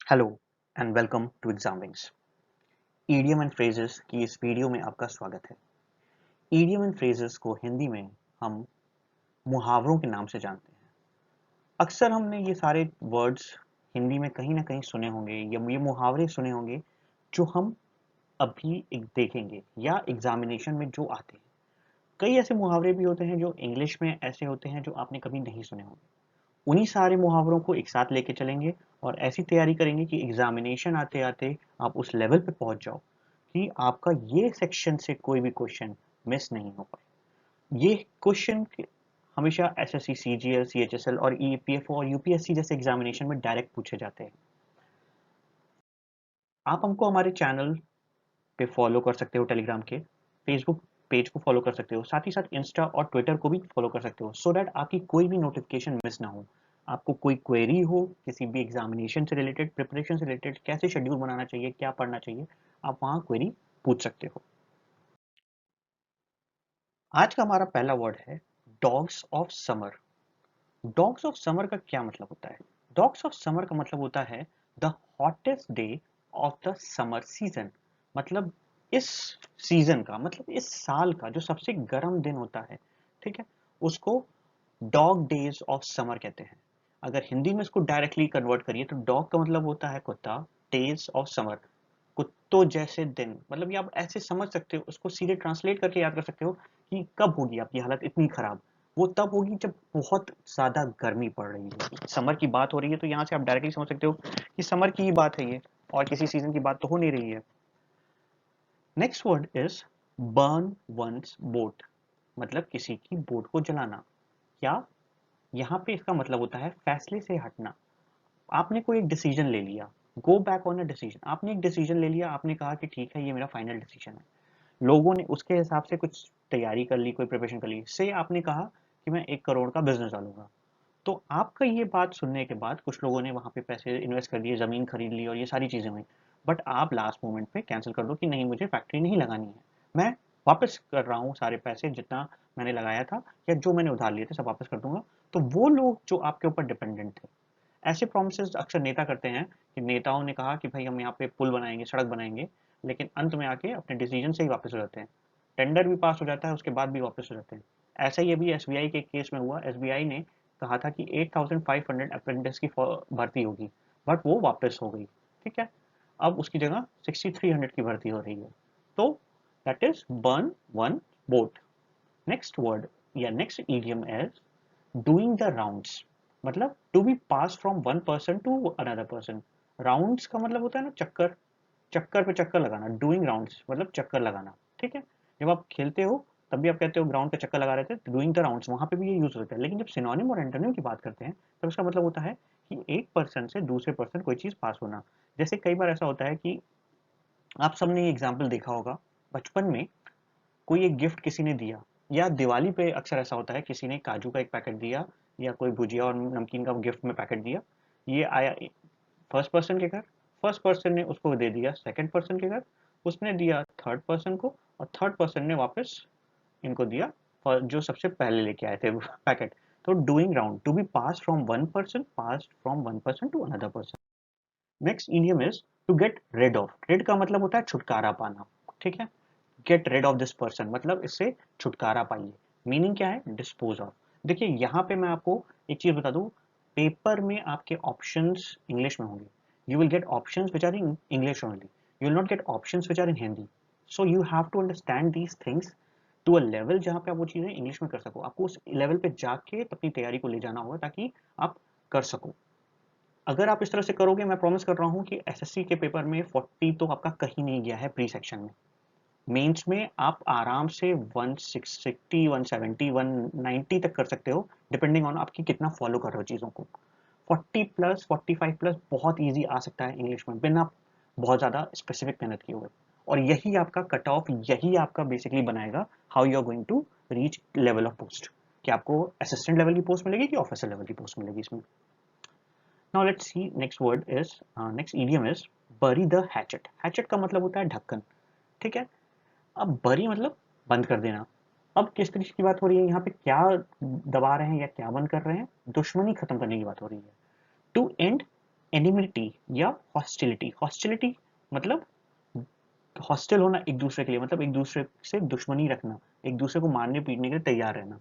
Hello and welcome to exam wings. Idiom and phrases की इस video में आपका स्वागत है। ईडियम एंड फ्रेजेस को हिंदी में हम मुहावरों के नाम से जानते हैं। अक्सर हमने ये सारे वर्ड्स हिंदी में कहीं ना कहीं सुने होंगे या ये मुहावरे सुने होंगे जो हम अभी देखेंगे या एग्जामिनेशन में जो आते हैं। कई ऐसे मुहावरे भी होते हैं जो इंग्लिश में ऐसे होते हैं जो आपने कभी नहीं सुने होंगे। उन्हीं सारे मुहावरों को एक साथ लेके चलेंगे और ऐसी तैयारी करेंगे कि एग्जामिनेशन आते आते आप उस लेवल पे पहुंच जाओ कि आपका ये सेक्शन से कोई भी क्वेश्चन मिस नहीं हो पाए। ये क्वेश्चन हमेशा एसएससी, सीजीएल, सीएचएसएल और ईपीएफओ और यूपीएससी जैसे एग्जामिनेशन में डायरेक्ट पूछे जाते हैं। आप हमको हमारे चैनल पे फॉलो कर सकते हो, टेलीग्राम के फेसबुक पेज को फॉलो कर सकते हो, साथ ही साथ इंस्टा और ट्विटर को भी फॉलो कर सकते हो सो दैट आपकी कोई भी नोटिफिकेशन मिस ना हो। आपको कोई क्वेरी हो किसी भी एग्जामिनेशन से रिलेटेड, प्रिपरेशन से रिलेटेड, कैसे शेड्यूल बनाना चाहिए, क्या पढ़ना चाहिए, आप वहाँ क्वेरी पूछ सकते हो। आज का हमारा पहला वर्ड है dogs of summer. Dogs of summer का क्या मतलब होता है? डॉग्स ऑफ समर का मतलब होता है the hottest day of the summer season. मतलब इस सीजन का मतलब इस साल का जो सबसे गर्म दिन होता है, ठीक है, उसको डॉग डेज ऑफ समर कहते हैं। अगर हिंदी में इसको डायरेक्टली कन्वर्ट करिए तो डॉग का मतलब होता है कुत्ता, डेज ऑफ समर कुत्तों जैसे दिन। मतलब ये आप ऐसे समझ सकते हो, उसको सीधे ट्रांसलेट करके याद कर सकते हो कि कब होगी आपकी हालत इतनी खराब। वो तब होगी जब बहुत ज्यादा गर्मी पड़ रही है, समर की बात हो रही है, तो यहाँ से आप डायरेक्टली समझ सकते हो कि समर की ही बात है ये, और किसी सीजन की बात तो हो नहीं रही है। Next word is burn one's boat. मतलब किसी की बोट को जलाना, या यहाँ पे इसका मतलब होता है फैसले से हटना। आपने कोई एक डिसीजन ले लिया, go back on a decision. आपने एक डिसीजन ले लिया, आपने कहा कि ठीक है ये मेरा फाइनल डिसीजन है। लोगों ने उसके हिसाब से कुछ तैयारी कर ली, कोई प्रिपरेशन कर ली, से आपने कहा कि मैं 1 करोड़ का बिजनेस डालूंगा। तो आपका ये बात सुनने के बाद कुछ लोगों ने वहां पे पैसे इन्वेस्ट कर दिए, जमीन खरीद ली और ये सारी चीजें हुई। बट आप लास्ट मोमेंट पे कैंसिल कर दो कि नहीं, मुझे फैक्ट्री नहीं लगानी है, मैं वापस कर रहा हूँ सारे पैसे जितना मैंने लगाया था या जो मैंने उधार लिए थे सब वापस कर दूंगा। तो वो लोग जो आपके ऊपर डिपेंडेंट थे, ऐसे प्रोमिस अक्सर नेता करते हैं कि नेताओं ने कहा कि भाई हम यहाँ पे पुल बनाएंगे, सड़क बनाएंगे, लेकिन अंत में आके अपने डिसीजन से ही वापस हो जाते हैं। टेंडर भी पास हो जाता है, उसके बाद भी वापस हो जाते हैं। ऐसा ही अभी एसबीआई के केस में हुआ। एसबीआई ने कहा था कि 8500 अप्रेंटिस की भर्ती होगी, बट वो वापस हो गई। ठीक है, अब उसकी जगह 6300 की भर्ती हो रही है। तो that is burn one boat. Next word या next idiom is doing the rounds. मतलब to be pass from one person to another person. Rounds का मतलब होता है ना चक्कर, चक्कर पे चक्कर लगाना। डूइंग राउंड्स मतलब चक्कर लगाना। ठीक है, जब आप खेलते हो तब भी आप कहते हो ग्राउंड पे चक्कर लगा रहे थे, डूइंग द राउंड्स वहां पे भी ये यूज होता है। लेकिन जब सिनोनिम और एंटोनिम की बात करते हैं तब इसका मतलब होता है कि एक पर्सन से दूसरे पर्सन कोई चीज पास होना। जैसे कई बार ऐसा होता है कि आप सबने ये एग्जाम्पल देखा होगा, बचपन में कोई एक गिफ्ट किसी ने दिया, या दिवाली पे अक्सर ऐसा होता है किसी ने काजू का एक पैकेट दिया या कोई भुजिया और नमकीन का गिफ्ट में पैकेट दिया। ये आया फर्स्ट पर्सन के घर, फर्स्ट पर्सन ने उसको दे दिया सेकंड पर्सन के घर, उसने दिया थर्ड पर्सन को, और थर्ड पर्सन ने वापस इनको दिया जो सबसे पहले लेके आए थे पैकेट। तो doing round, to be pass from one person, pass from one person to another person. Next idiom is to get rid of. Rid का मतलब होता है छुटकारा पाना। ठीक है, get rid of this person मतलब इससे छुटकारा पाइए। मीनिंग क्या है? Dispose of. देखिए यहाँ पे मैं आपको एक चीज बता दूं, पेपर में आपके ऑप्शंस इंग्लिश में होंगे। You will get options which are in English only, you will not get options which are in Hindi. So you have to understand these things to a level जहाँ पे आप वो चीजें इंग्लिश में कर सको। आपको उस लेवल पे जाके अपनी तैयारी को ले जाना होगा ताकि आप कर सको। अगर आप इस तरह से करोगे, मैं प्रॉमिस कर रहा हूँ कि एसएससी के पेपर में 40 तो आपका कहीं नहीं गया है प्री सेक्शन में। मेंस में आप आराम से 160, 170, 190 तक कर सकते हो, डिपेंडिंग ऑन आपकी कितना फॉलो कर रहे हो चीज़ों को। 40 प्लस, 45 प्लस बहुत इजी आ सकता है इंग्लिश में बिना बहुत ज़्यादा स्पेसिफिक मेहनत किए हुए। और यही आपका कट ऑफ, यही आपका बेसिकली बनाएगा how you are going to reach level of post, कि आपको असिस्टेंट लेवल की पोस्ट मिलेगी कि ऑफिसर लेवल की पोस्ट मिलेगी इसमें। Now let's see next word is, next idiom is बरी द हैचेट। हैचेट का मतलब होता है ढक्कन। ठीक है, अब बरी मतलब बंद कर देना। अब किस तरीके की बात हो रही है यहाँ पे, क्या दबा रहे हैं या क्या बंद कर रहे हैं? दुश्मनी खत्म करने की बात हो रही है। टू एंड एनिमिटी या हॉस्टिलिटी। हॉस्टिलिटी मतलब हॉस्टिल होना एक दूसरे के लिए, मतलब एक दूसरे से दुश्मनी रखना, एक दूसरे को मारने पीटने के लिए तैयार रहना।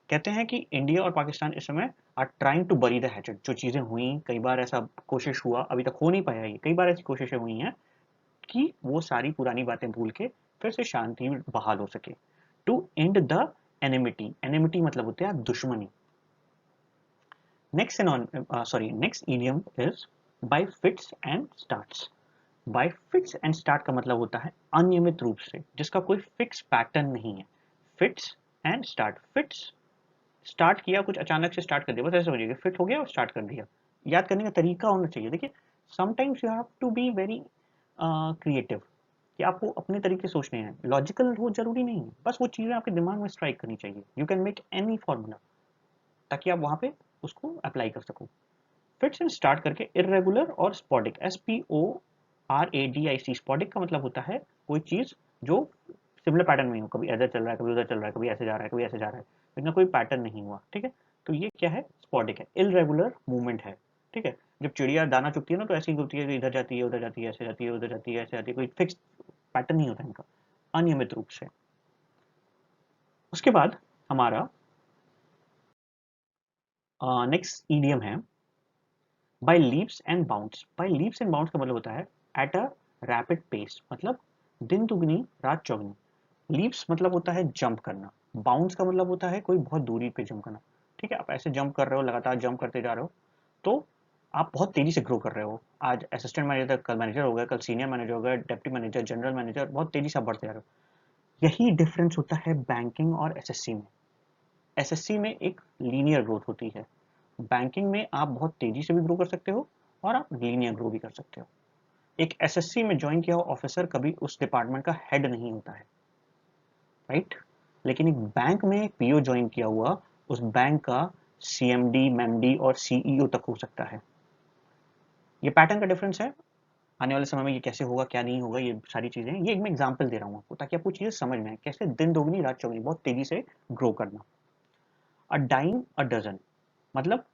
कहते हैं कि इंडिया और पाकिस्तान इस समय are trying to bury the hatchet. जो चीजें हुई, कई बार ऐसा कोशिश हुआ, अभी तक हो नहीं पाया, ये कई बार ऐसी कोशिशें हुई हैं कि वो सारी पुरानी बातें भूल के फिर से शांति बहाल हो सके। To end the enmity. Enmity मतलब होता है दुश्मनी। Next idiom is by fits and starts. By fits and start का मतलब होता है अनियमित रूप से, जिसका कोई फिक्स पैटर्न नहीं है। Fits and start. Fits start किया, कुछ अचानक से स्टार्ट कर दिया, बस ऐसे समझिए फिट हो गया और स्टार्ट कर दिया। याद करने का तरीका होना चाहिए। देखिए, sometimes you have to be very creative, कि आपको अपने तरीके सोचने हैं, लॉजिकल हो जरूरी नहीं है, बस वो चीज़ें आपके दिमाग में स्ट्राइक करनी चाहिए। You can make any formula, ताकि आप वहाँ पे उसको अप्लाई कर सको। फिट्स एंड स्टार्ट करके इरेगुलर और स्पॉडिक, SPORADIC। स्पॉडिक का मतलब होता है कोई चीज़ जो सिमिलर पैटर्न में हो, कभी इधर चल रहा है, कभी उधर चल रहा है, कभी ऐसे जा रहा है, कभी ऐसे जा रहा है, इतना कोई पैटर्न नहीं हुआ। ठीक है, तो ये क्या है? स्पॉडिक है, इरेगुलर मूवमेंट है। ठीक है, जब चिड़िया दाना चुगती है ना, तो ऐसी ही होती है कि इधर जाती है, उधर जाती है, ऐसे जाती है, उधर जाती है, ऐसे जाती है, कोई फिक्स पैटर्न नहीं होता इनका, अनियमित रूप से। उसके बाद हमारा नेक्स्ट ईडियम है by leaps and bounds. By leaps and bounds का मतलब होता है एट अ रैपिड पेस, मतलब दिन दुगनी रात चौगनी। लीप्स मतलब होता है जंप करना, बाउंड्स का मतलब होता है कोई बहुत दूरी पे जंप करना। ठीक है, आप ऐसे जंप कर रहे हो, लगातार जंप करते जा रहे हो, तो आप बहुत तेजी से ग्रो कर रहे हो। आज असिस्टेंट मैनेजर, कल मैनेजर हो गए, कल सीनियर मैनेजर हो गए, डिप्टी मैनेजर, जनरल मैनेजर, बहुत तेजी से आप बढ़ते जा रहे हो। यही डिफरेंस होता है बैंकिंग और एसएससी में। एसएससी में एक लीनियर ग्रोथ होती है, बैंकिंग में आप बहुत तेजी से भी ग्रो कर सकते हो और आप लीनियर ग्रो भी कर सकते हो। एक एसएससी में ज्वाइन किया हुआ ऑफिसर कभी उस डिपार्टमेंट का हेड नहीं होता है, राइट? लेकिन एक बैंक में एक पीओ ज्वाइन किया हुआ, उस बैंक का सीएमडी, मेमडी और सीईओ तक हो सकता है। ये पैटर्न का डिफरेंस है। आने वाले समय में ये कैसे होगा, क्या नहीं होगा, ये सारी चीजें, ये एक मैं एग्जांपल दे रहा हूँ आपको, ताकि आपको चीजें समझ में आए कैसे दिन दोगुनी रात चौगुनी बहुत तेजी से ग्रो करना। अ डाइम अ डजन, मतलब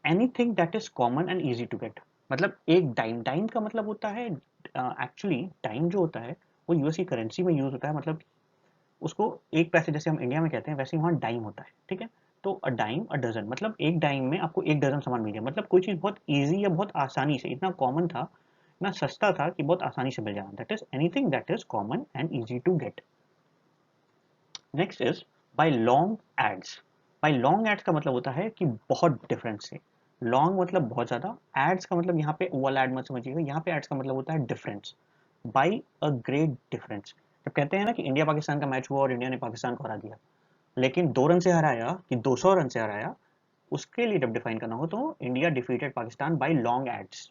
anything that is common and easy to get. मतलब एक डाइम, डाइम का मतलब होता है, एक्चुअली डाइम जो होता है वो यूएस की करेंसी में यूज होता है, मतलब उसको एक पैसे जैसे हम इंडिया में कहते हैं, वैसे ही वहाँ डाइम होता है। ठीक है, तो अ डाइम अ डजन मतलब एक डाइम में आपको एक डजन सामान मिल गया, मतलब कोई चीज़ बहुत ईजी या बहुत आसानी से, इतना कॉमन था, इतना सस्ता था कि बहुत आसानी से मिल जाना। That is anything that is common and easy to get. Next is by long odds. By long odds का मतलब होता है कि बहुत डिफरेंस से। लॉन्ग मतलब बहुत ज्यादा, एड्स का मतलब यहाँ पे वो वाला एड मत समझिएगा, यहाँ पे एड्स का मतलब होता है difference, by a great difference. जब कहते हैं ना कि इंडिया पाकिस्तान का मैच हुआ और इंडिया ने पाकिस्तान को हरा दिया, लेकिन 2 रन से हराया कि 200 रन से हराया, उसके लिए जब डिफाइन करना हो तो India defeated Pakistan by long odds.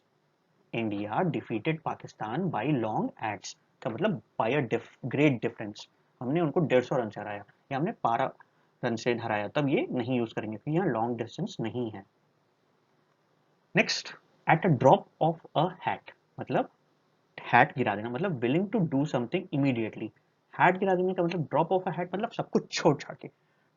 India defeated Pakistan by long odds का मतलब बाय अ ग्रेट डिफरेंस। हमने उनको 150 रन से हराया या हमने 12 रन से हराया, तब ये नहीं यूज करेंगे क्योंकि यहाँ लॉन्ग डिस्टेंस नहीं है। Next, at a drop of a hat, मतलब हैट गिरा देना, मतलब willing to do something immediately. Hat गिरा देने का मतलब, ड्रॉप ऑफ अ हैट मतलब सब कुछ छोड़ छाड़ के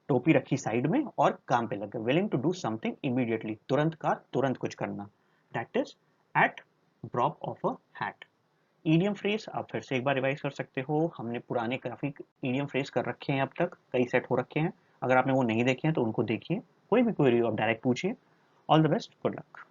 टोपी रखी साइड में और काम पे लग गए। Willing to do something immediately, तुरंत का तुरंत कुछ करना, that is at drop of a hat. Idiom phrase आप फिर से एक बार रिवाइज कर सकते हो, हमने पुराने काफी ईडियम फ्रेज कर रखे हैं, अब तक कई सेट हो रखे हैं। अगर आपने वो नहीं देखे हैं तो उनको देखिए, कोई भी क्वेरी हो आप डायरेक्ट पूछिए। All the best, good luck.